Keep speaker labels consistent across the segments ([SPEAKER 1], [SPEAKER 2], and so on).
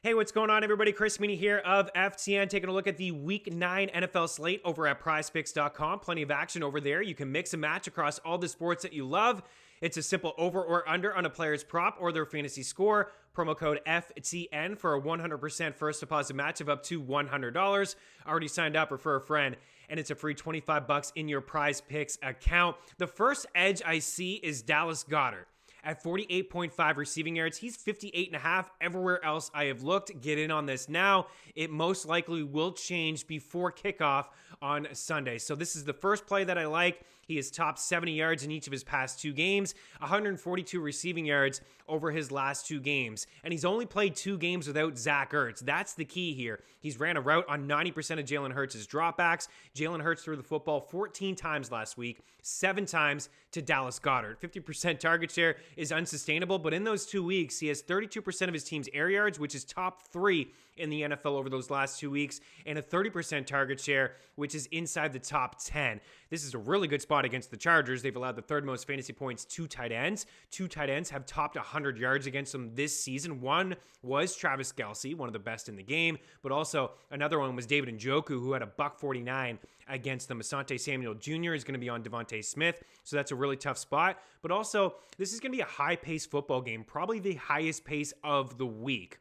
[SPEAKER 1] Hey, what's going on, everybody? Chris Meany here of FTN, taking a look at the Week 9 NFL slate over at PrizePicks.com. Plenty of action over there. You can mix and match across all the sports that you love. It's a simple over or under on a player's prop or their fantasy score. Promo code FTN for a 100% first deposit match of up to $100. Already signed up, refer a friend, and it's a free $25 in your PrizePicks account. The first edge I see is Dallas Goddard. At 48.5 receiving yards, he's 58.5. Everywhere else I have looked, get in on this now. It most likely will change before kickoff on Sunday. So this is the first play that I like. He has topped 70 yards in each of his past two games, 142 receiving yards over his last two games. And he's only played two games without Zach Ertz. That's the key here. He's ran a route on 90% of Jalen Hurts' dropbacks. Jalen Hurts threw the football 14 times last week, 7 times to Dallas Goddard. 50% target share is unsustainable, but in those 2 weeks, he has 32% of his team's air yards, which is top 3 in the NFL over those last 2 weeks, and a 30% target share, which is inside the top 10. This is a really good spot against the Chargers. They've allowed the third most fantasy points to tight ends. 2 tight ends have topped 100 yards against them this season. One was Travis Kelce, one of the best in the game, but also another one was David Njoku, who had a $149 against them. Asante Samuel Jr. is going to be on Devontae Smith, so that's a really tough spot. But also, this is going to be a high-paced football game, probably the highest pace of the week.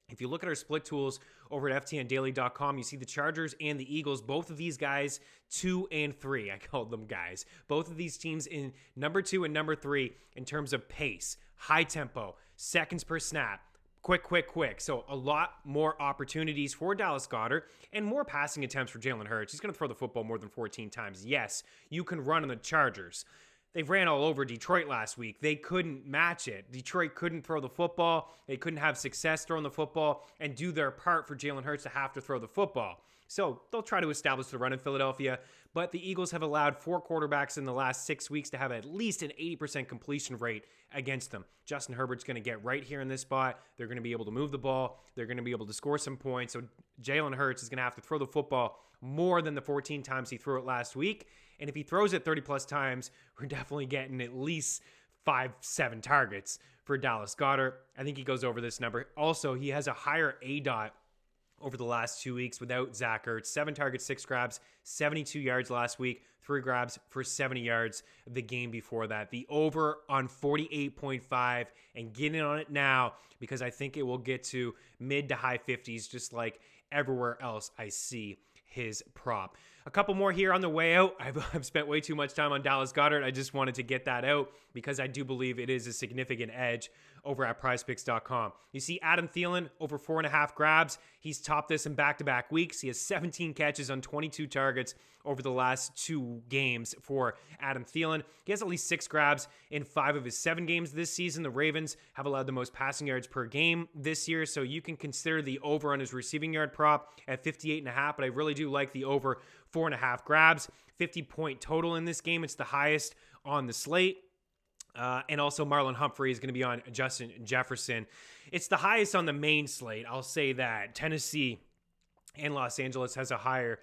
[SPEAKER 1] If you look at our split tools over at ftndaily.com, you see the Chargers and the Eagles, both of these guys, 2 and 3. I called them guys. Both of these teams in number 2 and number 3 in terms of pace, high tempo, seconds per snap, quick. So a lot more opportunities for Dallas Goddard and more passing attempts for Jalen Hurts. He's going to throw the football more than 14 times. Yes, you can run on the Chargers. They ran all over Detroit last week. They couldn't match it. Detroit couldn't throw the football. They couldn't have success throwing the football and do their part for Jalen Hurts to have to throw the football. So they'll try to establish the run in Philadelphia, but the Eagles have allowed 4 quarterbacks in the last 6 weeks to have at least an 80% completion rate against them. Justin Herbert's going to get right here in this spot. They're going to be able to move the ball. They're going to be able to score some points. So Jalen Hurts is going to have to throw the football more than the 14 times he threw it last week. And if he throws it 30 plus times, we're definitely getting at least 5-7 targets for Dallas Goddard. I think he goes over this number. Also, he has a higher ADOT over the last 2 weeks without Zach Ertz. 7 targets, 6 grabs, 72 yards last week, 3 grabs for 70 yards the game before that. The over on 48.5, and get in on it now because I think it will get to mid to high 50s just like everywhere else I see his prop. A couple more here on the way out. I've spent way too much time on Dallas Goddard. I just wanted to get that out because I do believe it is a significant edge over at PrizePicks.com. You see Adam Thielen over 4.5 grabs. He's topped this in back-to-back weeks. He has 17 catches on 22 targets over the last 2 games for Adam Thielen. He has at least 6 grabs in 5 of his 7 games this season. The Ravens have allowed the most passing yards per game this year, so you can consider the over on his receiving yard prop at 58.5, but I really do like the over 4.5 grabs. 50-point total in this game. It's the highest on the slate. And also Marlon Humphrey is going to be on Justin Jefferson. It's the highest on the main slate. I'll say that. Tennessee and Los Angeles has a higher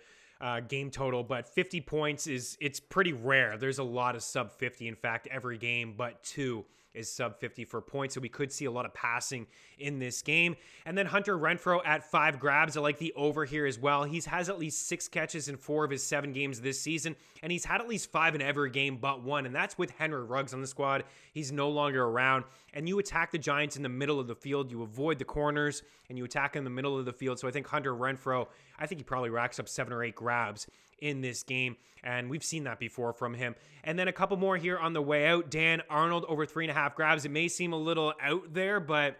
[SPEAKER 1] game total, but 50 points it's pretty rare. There's a lot of sub 50. In fact, every game but 2 is sub 50 for points. So we could see a lot of passing in this game. And then Hunter Renfrow at 5 grabs. I like the over here as well. He has at least 6 catches in 4 of his 7 games this season. And he's had at least 5 in every game but 1. And that's with Henry Ruggs on the squad. He's no longer around. And you attack the Giants in the middle of the field. You avoid the corners and you attack in the middle of the field. So I think Hunter Renfrow, I think he probably racks up 7 or 8 grabs in this game, and we've seen that before from him. And then a couple more here on the way out. Dan Arnold over 3.5 grabs. It may seem a little out there, but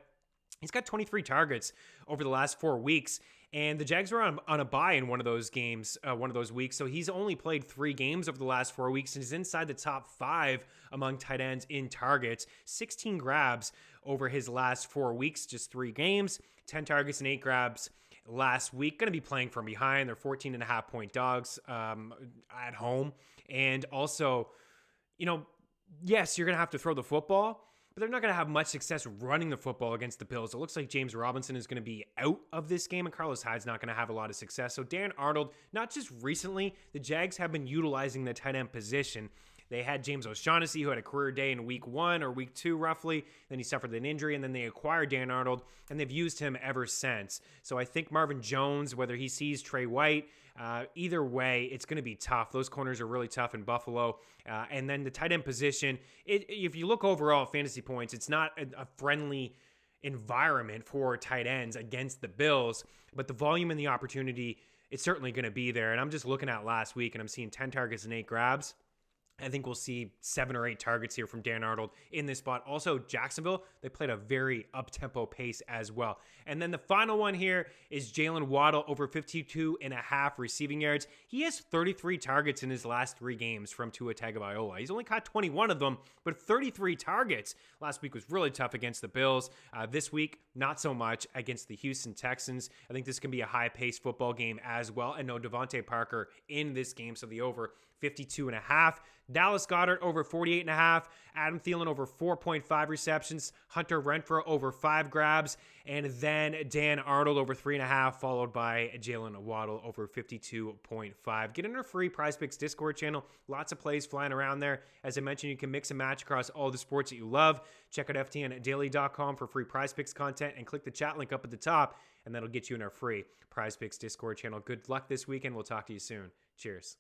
[SPEAKER 1] he's got 23 targets over the last 4 weeks, and the Jags were on a bye in one of those games, one of those weeks, so he's only played 3 games over the last 4 weeks, and he's inside the top 5 among tight ends in targets. 16 grabs over his last 4 weeks, just 3 games, 10 targets and 8 grabs last week. Going to be playing from behind. They're 14.5 point dogs at home. And also, yes, you're going to have to throw the football, but they're not going to have much success running the football against the Bills. It looks like James Robinson is going to be out of this game, and Carlos Hyde's not going to have a lot of success. So Dan Arnold, not just recently, the Jags have been utilizing the tight end position. They had James O'Shaughnessy, who had a career day in week 1 or week 2 roughly. Then he suffered an injury, and then they acquired Dan Arnold, and they've used him ever since. So I think Marvin Jones, whether he sees Trey White, either way, it's going to be tough. Those corners are really tough in Buffalo. And then the tight end position, if you look overall at fantasy points, it's not a friendly environment for tight ends against the Bills, but the volume and the opportunity, it's certainly going to be there. And I'm just looking at last week, and I'm seeing 10 targets and 8 grabs. I think we'll see 7 or 8 targets here from Dan Arnold in this spot. Also, Jacksonville, they played a very up-tempo pace as well. And then the final one here is Jalen Waddle over 52.5 receiving yards. He has 33 targets in his last 3 games from Tua Tagovailoa. He's only caught 21 of them, but 33 targets. Last week was really tough against the Bills. This week, not so much against the Houston Texans. I think this can be a high-paced football game as well. And no Devontae Parker in this game, so the over 52.5. Dallas Goddard over 48.5. Adam Thielen over 4.5 receptions. Hunter Renfrow over 5 grabs. And then Dan Arnold over 3.5, followed by Jalen Waddle over 52.5. Get in our free PrizePicks Discord channel. Lots of plays flying around there. As I mentioned, you can mix and match across all the sports that you love. Check out ftndaily.com for free PrizePicks content and click the chat link up at the top, and that'll get you in our free PrizePicks Discord channel. Good luck this weekend. We'll talk to you soon. Cheers.